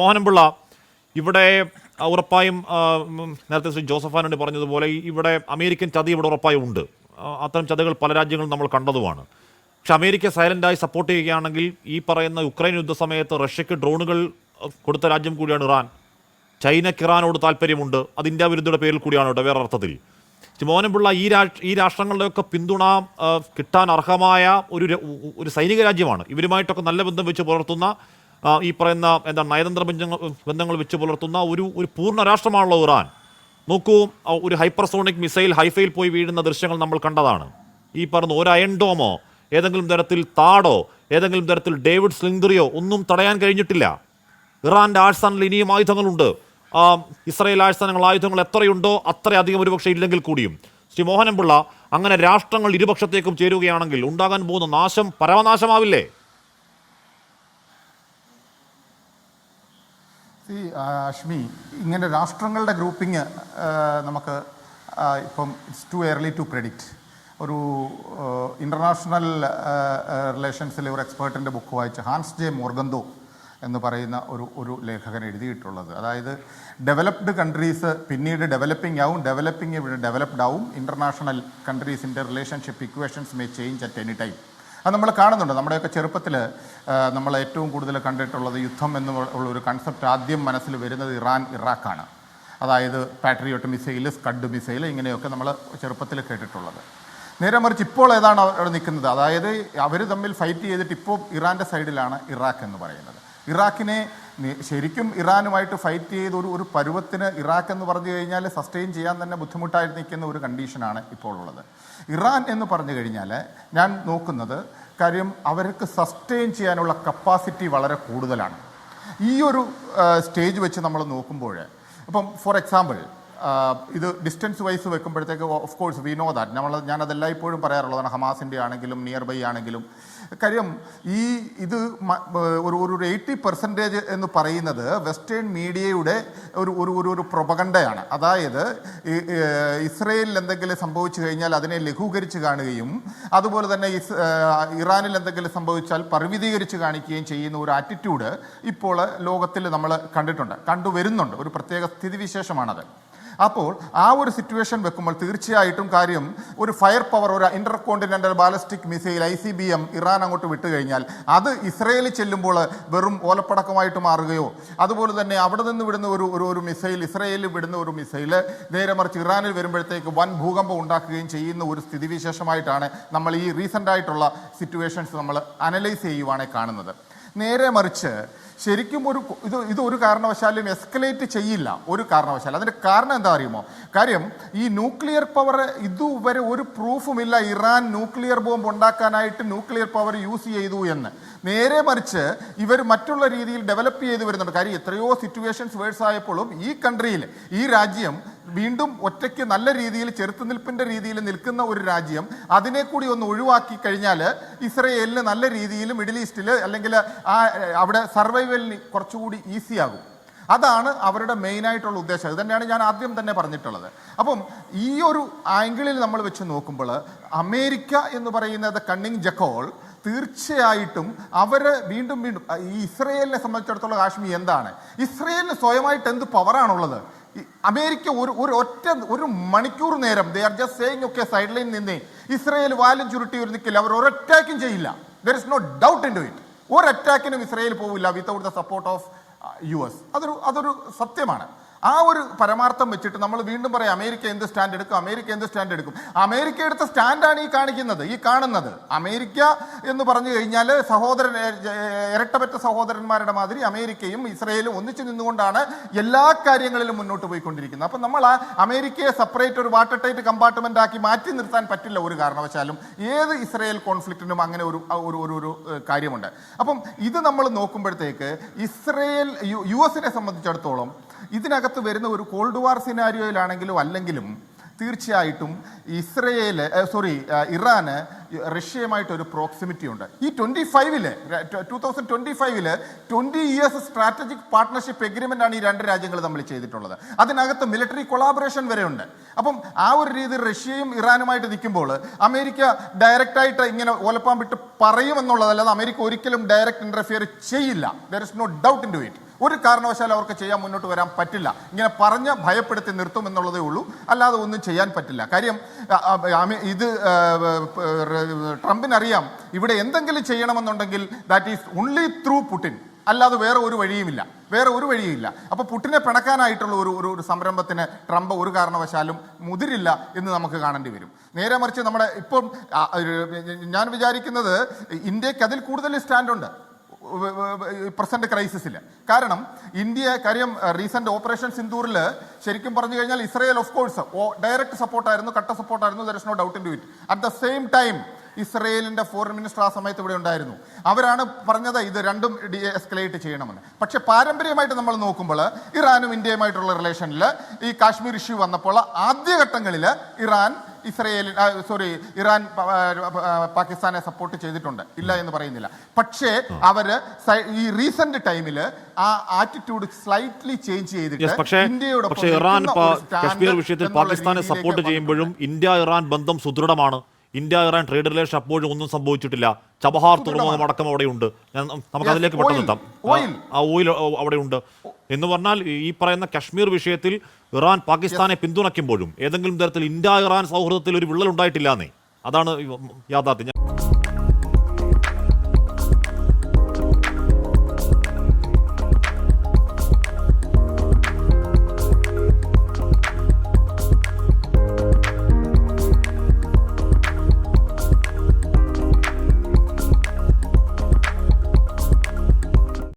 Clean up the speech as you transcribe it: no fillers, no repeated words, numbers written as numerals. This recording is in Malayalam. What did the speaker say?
മോഹനപിള്ള ഇവിടെ ഉറപ്പായും നേരത്തെ ശ്രീ ജോസഫാനോട് പറഞ്ഞതുപോലെ ഇവിടെ അമേരിക്കൻ ചതി ഇവിടെ ഉറപ്പായും ഉണ്ട്. അത്തരം ചതികൾ പല രാജ്യങ്ങളും നമ്മൾ കണ്ടതുമാണ്. പക്ഷെ അമേരിക്ക സൈലൻ്റായി സപ്പോർട്ട് ചെയ്യുകയാണെങ്കിൽ ഈ പറയുന്ന യുക്രൈൻ യുദ്ധ സമയത്ത് റഷ്യക്ക് ഡ്രോണുകൾ കൊടുത്ത രാജ്യം കൂടിയാണ് ഇറാൻ. ചൈനയ്ക്ക് ഇറാനോട് താല്പര്യമുണ്ട്. അത് ഇന്ത്യ വിരുദ്ധയുടെ പേരിൽ കൂടിയാണ് ഇവിടെ വേറെ അർത്ഥത്തിൽ. മോഹനപിള്ള ഈ രാഷ്ട്രങ്ങളുടെയൊക്കെ പിന്തുണ കിട്ടാൻ അർഹമായ ഒരു സൈനിക രാജ്യമാണ്. ഇവരുമായിട്ടൊക്കെ നല്ല ബന്ധം വെച്ച് പുലർത്തുന്ന ഈ പറയുന്ന നയതന്ത്ര ബന്ധങ്ങൾ വെച്ച് പുലർത്തുന്ന ഒരു പൂർണ്ണ രാഷ്ട്രമാണല്ലോ ഇറാൻ. നോക്കൂ, ഒരു ഹൈപ്പർസോണിക് മിസൈൽ ഹൈഫയിൽ പോയി വീഴുന്ന ദൃശ്യങ്ങൾ നമ്മൾ കണ്ടതാണ്. ഈ പറഞ്ഞ ഒരു അയൺ ഡോമോ ഏതെങ്കിലും തരത്തിൽ താടോ ഏതെങ്കിലും തരത്തിൽ ഡേവിഡ് സ്ലിംഗ്റിയോ ഒന്നും തടയാൻ കഴിഞ്ഞിട്ടില്ല. ഇറാൻ്റെ ആഴ്സനൽ ഇനിയും ആയുധങ്ങളുണ്ട്. ഇസ്രായേൽ ആയുധങ്ങൾ എത്രയുണ്ടോ അത്രയധികം ഒരുപക്ഷെ ഇല്ലെങ്കിൽ കൂടിയും. ശ്രീ മോഹനപിള്ള, അങ്ങനെ രാഷ്ട്രങ്ങൾ ഇരുപക്ഷത്തേക്കും ചേരുകയാണെങ്കിൽ ഉണ്ടാകാൻ പോകുന്ന നാശം പരമനാശമാവില്ലേ? അഷ്മി, ഇങ്ങനെ രാഷ്ട്രങ്ങളുടെ ഗ്രൂപ്പിങ് നമുക്ക് ഇപ്പം it's too early to predict. ഒരു ഇൻ്റർനാഷണൽ റിലേഷൻസിലെ ഒരു എക്സ്പേർട്ടിൻ്റെ ബുക്ക് വായിച്ച് ഹാൻസ് ജെ മോർഗന്തോ എന്ന് പറയുന്ന ഒരു ലേഖകൻ എഴുതിയിട്ടുള്ളത്, അതായത് ഡെവലപ്ഡ് കൺട്രീസ് പിന്നീട് ഡെവലപ്പിംഗ് ആവും, ഡെവലപ്ഡ് ആവും, ഇൻ്റർനാഷണൽ കൺട്രീസിൻ്റെ relationship equations may change at any time. അത് നമ്മൾ കാണുന്നുണ്ട്. നമ്മുടെയൊക്കെ ചെറുപ്പത്തിൽ നമ്മൾ ഏറ്റവും കൂടുതൽ കണ്ടിട്ടുള്ളത് യുദ്ധം എന്നുള്ള ഒരു കൺസെപ്റ്റ് ആദ്യം മനസ്സിൽ വരുന്നത് ഇറാഖാണ്. അതായത് പാട്രിയോട്ട് മിസൈൽ, സ്കഡ് മിസൈൽ, ഇങ്ങനെയൊക്കെ നമ്മൾ ചെറുപ്പത്തിൽ കേട്ടിട്ടുള്ളത്. നേരെ മറിച്ച് ഇപ്പോൾ ഏതാണ് അവിടെ നിൽക്കുന്നത്? അതായത് അവർ തമ്മിൽ ഫൈറ്റ് ചെയ്തിട്ട് ഇപ്പോൾ ഇറാൻ്റെ സൈഡിലാണ് ഇറാഖ് എന്ന് പറയുന്നത്. ഇറാഖിനെ ശരിക്കും ഇറാനുമായിട്ട് ഫൈറ്റ് ചെയ്ത് ഒരു പരുവത്തിന് ഇറാഖ് എന്ന് പറഞ്ഞു കഴിഞ്ഞാൽ സസ്റ്റെയിൻ ചെയ്യാൻ തന്നെ ബുദ്ധിമുട്ടായി നിൽക്കുന്ന ഒരു കണ്ടീഷനാണ് ഇപ്പോൾ ഉള്ളത്. ഇറാൻ എന്ന് പറഞ്ഞു കഴിഞ്ഞാൽ ഞാൻ നോക്കുന്നത് കാര്യം അവർക്ക് സസ്റ്റെയിൻ ചെയ്യാനുള്ള കപ്പാസിറ്റി വളരെ കൂടുതലാണ്. ഈ ഒരു സ്റ്റേജ് വെച്ച് നമ്മൾ നോക്കുമ്പോൾ ഇപ്പം ഫോർ എക്സാമ്പിൾ ഇത് ഡിസ്റ്റൻസ് വൈസ് വെക്കുമ്പോഴത്തേക്ക് of course we know that ഞാനതെല്ലാം ഇപ്പോഴും പറയാറുള്ളതാണ്. ഹമാസിൻ്റെ ആണെങ്കിലും നിയർ ബൈ ആണെങ്കിലും കാര്യം ഇത് ഒരു 80% എന്ന് പറയുന്നത് വെസ്റ്റേൺ മീഡിയയുടെ ഒരു പ്രൊപഗണ്ടയാണ്. അതായത് ഇസ്രയേലിൽ എന്തെങ്കിലും സംഭവിച്ചു കഴിഞ്ഞാൽ അതിനെ ലഘൂകരിച്ച് കാണുകയും അതുപോലെ തന്നെ ഇറാനിൽ എന്തെങ്കിലും സംഭവിച്ചാൽ പരിമിതീകരിച്ച് കാണിക്കുകയും ചെയ്യുന്ന ഒരു ആറ്റിറ്റ്യൂഡ് ഇപ്പോൾ ലോകത്തിൽ നമ്മൾ കണ്ടുവരുന്നുണ്ട്. ഒരു പ്രത്യേക സ്ഥിതിവിശേഷമാണത്. അപ്പോൾ ആ ഒരു സിറ്റുവേഷൻ വെക്കുമ്പോൾ തീർച്ചയായിട്ടും കാര്യം ഒരു ഫയർ പവർ, ഒരു Inter continental ballistic missile ICBM Iran അങ്ങോട്ട് വിട്ടുകഴിഞ്ഞാൽ അത് ഇസ്രയേലിൽ ചെല്ലുമ്പോൾ വെറും ഓലപ്പടക്കമായിട്ട് മാറുകയോ, അതുപോലെ തന്നെ അവിടെ നിന്ന് വിടുന്ന ഒരു മിസൈൽ, ഇസ്രയേലിൽ വിടുന്ന ഒരു മിസൈൽ നേരെ മറിച്ച് ഇറാനിൽ വരുമ്പോഴത്തേക്ക് വൻ ഭൂകമ്പം ഉണ്ടാക്കുകയും ചെയ്യുന്ന ഒരു സ്ഥിതിവിശേഷമായിട്ടാണ് നമ്മൾ ഈ റീസെൻ്റ് ആയിട്ടുള്ള സിറ്റുവേഷൻസ് നമ്മൾ അനലൈസ് ചെയ്യുവാണെങ്കിൽ കാണുന്നത്. നേരെ മറിച്ച് ശരിക്കും ഇത് ഒരു കാരണവശാലും എസ്കലേറ്റ് ചെയ്യില്ല, ഒരു കാരണവശാലും. അതിൻ്റെ കാരണം എന്താ അറിയുമോ? കാര്യം ഈ ന്യൂക്ലിയർ പവർ ഇതുവരെ ഒരു പ്രൂഫുമില്ല ഇറാൻ ന്യൂക്ലിയർ ബോംബ് ഉണ്ടാക്കാനായിട്ട് ന്യൂക്ലിയർ പവർ യൂസ് ചെയ്തു എന്ന്. നേരെ മറിച്ച് ഇവർ മറ്റുള്ള രീതിയിൽ ഡെവലപ്പ് ചെയ്ത് വരുന്നുണ്ട്. കാര്യം എത്രയോ സിറ്റുവേഷൻസ് വേഴ്സ് ആയപ്പോഴും ഈ കൺട്രിയിൽ, ഈ രാജ്യം വീണ്ടും ഒറ്റയ്ക്ക് നല്ല രീതിയിൽ ചെറുത്തുനിൽപ്പിൻ്റെ രീതിയിൽ നിൽക്കുന്ന ഒരു രാജ്യം, അതിനെ കൂടി ഒന്ന് ഒഴിവാക്കി കഴിഞ്ഞാൽ ഇസ്രയേലിന് നല്ല രീതിയിൽ മിഡിൽ ഈസ്റ്റിൽ അല്ലെങ്കിൽ അവിടെ സർവൈവലിന് കുറച്ചുകൂടി ഈസിയാകും. അതാണ് അവരുടെ മെയിനായിട്ടുള്ള ഉദ്ദേശം. ഇത് തന്നെയാണ് ഞാൻ ആദ്യം തന്നെ പറഞ്ഞിട്ടുള്ളത്. അപ്പം ഈ ഒരു ആംഗിളിൽ നമ്മൾ വെച്ച് നോക്കുമ്പോൾ അമേരിക്ക എന്ന് പറയുന്നത് കണ്ണിങ് ജക്കോൾ തീർച്ചയായിട്ടും അവർ വീണ്ടും ഈ ഇസ്രയേലിനെ സംബന്ധിച്ചിടത്തോളം കാശ്മീർ എന്താണ്, ഇസ്രയേലിന് സ്വയമായിട്ട് എന്ത് പവറാണുള്ളത്? അമേരിക്ക ഒരു മണിക്കൂർ നേരം ദേ ആർ ജസ്റ്റ് സേയിങ് ഒക്കെ സൈഡ് ലൈൻ നിന്നേ ഇസ്രയേൽ വാലും ചുരുട്ടി ഒരു നിൽക്കില്ല, അവർ ഒരു അറ്റാക്കും ചെയ്യില്ല. There is no doubt in to it. ഒരു അറ്റാക്കിനും ഇസ്രയേൽ പോവില്ല without the support of US. അതൊരു സത്യമാണ്. ആ ഒരു പരമാർത്ഥം വെച്ചിട്ട് നമ്മൾ വീണ്ടും പറയാം അമേരിക്ക എന്ത് സ്റ്റാൻഡ് എടുക്കും, അമേരിക്ക എടുത്ത സ്റ്റാൻഡാണ് ഈ കാണുന്നത്. അമേരിക്ക എന്ന് പറഞ്ഞു കഴിഞ്ഞാൽ ഇരട്ടപെറ്റ സഹോദരന്മാരുടെ മാതിരി അമേരിക്കയും ഇസ്രയേലും ഒന്നിച്ചു നിന്നുകൊണ്ടാണ് എല്ലാ കാര്യങ്ങളിലും മുന്നോട്ട് പോയിക്കൊണ്ടിരിക്കുന്നത്. അപ്പം നമ്മൾ അമേരിക്കയെ സെപ്പറേറ്റ് ഒരു വാട്ടർ ടൈറ്റ് കമ്പാർട്ട്മെന്റ് ആക്കി മാറ്റി നിർത്താൻ പറ്റില്ല ഒരു കാരണവശാലും. ഏത് ഇസ്രയേൽ കോൺഫ്ലിക്റ്റിനും അങ്ങനെ ഒരു കാര്യമുണ്ട്. അപ്പം ഇത് നമ്മൾ നോക്കുമ്പോഴത്തേക്ക് US സംബന്ധിച്ചിടത്തോളം ഇതിനകത്ത് വരുന്ന ഒരു കോൾഡ് വാർ സിനാരിയോയിലാണെങ്കിലും അല്ലെങ്കിലും തീർച്ചയായിട്ടും ഇറാന് റഷ്യയുമായിട്ടൊരു പ്രോക്സിമിറ്റി ഉണ്ട്. ഈ 2025 20 ഇയേഴ്സ് സ്ട്രാറ്റജിക് പാർട്ട്ണർഷിപ്പ് എഗ്രിമെൻ്റ് ആണ് ഈ രണ്ട് രാജ്യങ്ങൾ തമ്മിൽ ചെയ്തിട്ടുള്ളത്. അതിനകത്ത് മിലിറ്ററി കൊളാബറേഷൻ വരെ ഉണ്ട്. അപ്പം ആ ഒരു രീതിയിൽ റഷ്യയും ഇറാനുമായിട്ട് നിൽക്കുമ്പോൾ അമേരിക്ക ഡയറക്റ്റായിട്ട് ഇങ്ങനെ ഓലപ്പാൻ വിട്ട് പറയുമെന്നുള്ളതല്ലാതെ അമേരിക്ക ഒരിക്കലും ഡയറക്റ്റ് ഇൻ്റർഫിയർ ചെയ്യില്ല. There is no doubt in to it. ഒരു കാരണവശാലും അവർക്ക് ചെയ്യാൻ മുന്നോട്ട് വരാൻ പറ്റില്ല. ഇങ്ങനെ പറഞ്ഞ് ഭയപ്പെടുത്തി നിർത്തുമെന്നുള്ളതേ ഉള്ളൂ, അല്ലാതെ ഒന്നും ചെയ്യാൻ പറ്റില്ല. കാര്യം ഇത് ട്രംപിനറിയാം ഇവിടെ എന്തെങ്കിലും ചെയ്യണമെന്നുണ്ടെങ്കിൽ that is only through Putin, അല്ലാതെ വേറെ ഒരു വഴിയുമില്ല. അപ്പോൾ പുടിനെ പിണക്കാനായിട്ടുള്ള ഒരു സംരംഭത്തിന് ട്രംപ് ഒരു കാരണവശാലും മുതിരില്ല എന്ന് നമുക്ക് കാണേണ്ടി വരും. നേരെ മറിച്ച് നമ്മുടെ ഇപ്പം ഞാൻ വിചാരിക്കുന്നത് ഇന്ത്യക്ക് അതിൽ കൂടുതൽ സ്റ്റാൻഡുണ്ട് പ്രസന്റ് ക്രൈസിസിൽ. കാരണം റീസെന്റ് ഓപ്പറേഷൻ സിന്ദൂറിൽ ശരിക്കും പറഞ്ഞു കഴിഞ്ഞാൽ ഇസ്രയേൽ ഓഫ് കോഴ്സ് ഡയറക്റ്റ് സപ്പോർട്ടായിരുന്നു, കട്ട സപ്പോർട്ടായിരുന്നു, there is no doubt in to it. At the same time ഇസ്രയേലിന്റെ ഫോറിൻ മിനിസ്റ്റർ ആ സമയത്ത് ഇവിടെ ഉണ്ടായിരുന്നു. അവരാണ് പറഞ്ഞത് ഇത് രണ്ടും എസ്കലേറ്റ് ചെയ്യണമെന്ന്. പക്ഷെ പാരമ്പര്യമായിട്ട് നമ്മൾ നോക്കുമ്പോൾ ഇറാനും ഇന്ത്യയുമായിട്ടുള്ള റിലേഷനിൽ ഈ കാശ്മീർ ഇഷ്യൂ വന്നപ്പോൾ ആദ്യഘട്ടങ്ങളിൽ ഇറാൻ പാകിസ്ഥാനെ സപ്പോർട്ട് ചെയ്തിട്ടുണ്ട്, ഇല്ല എന്ന് പറയുന്നില്ല. പക്ഷേ അവര് ഈ റീസെന്റ് ടൈമിൽ ആ ആറ്റിറ്റ്യൂഡ് സ്ലൈറ്റ്ലി ചേഞ്ച് ചെയ്തിട്ട് പക്ഷേ ഇറാൻ കാശ്മീർ വിഷയത്തിൽ പാകിസ്ഥാനെ സപ്പോർട്ട് ചെയ്യുമ്പോഴും ഇന്ത്യ ഇറാൻ ബന്ധം സുദൃഢമാണ്. ഇന്ത്യ ഇറാൻ ട്രേഡ് റിലേഷൻ അപ്പോഴും ഒന്നും സംഭവിച്ചിട്ടില്ല. ചബഹാർ തുറമുഖം അടക്കം അവിടെയുണ്ട്. നമുക്ക് അതിലേക്ക് പെട്ടെന്ന് എത്താം. ആ ഓയിൽ അവിടെയുണ്ട് എന്ന് പറഞ്ഞാൽ ഈ പറയുന്ന കശ്മീർ വിഷയത്തിൽ ഇറാൻ പാകിസ്ഥാനെ പിന്തുണയ്ക്കുമ്പോഴും ഏതെങ്കിലും തരത്തിൽ ഇന്ത്യ ഇറാൻ സൗഹൃദത്തിൽ ഒരു വിള്ളൽ ഉണ്ടായിട്ടില്ല എന്നേ. അതാണ് യാഥാർത്ഥ്യം.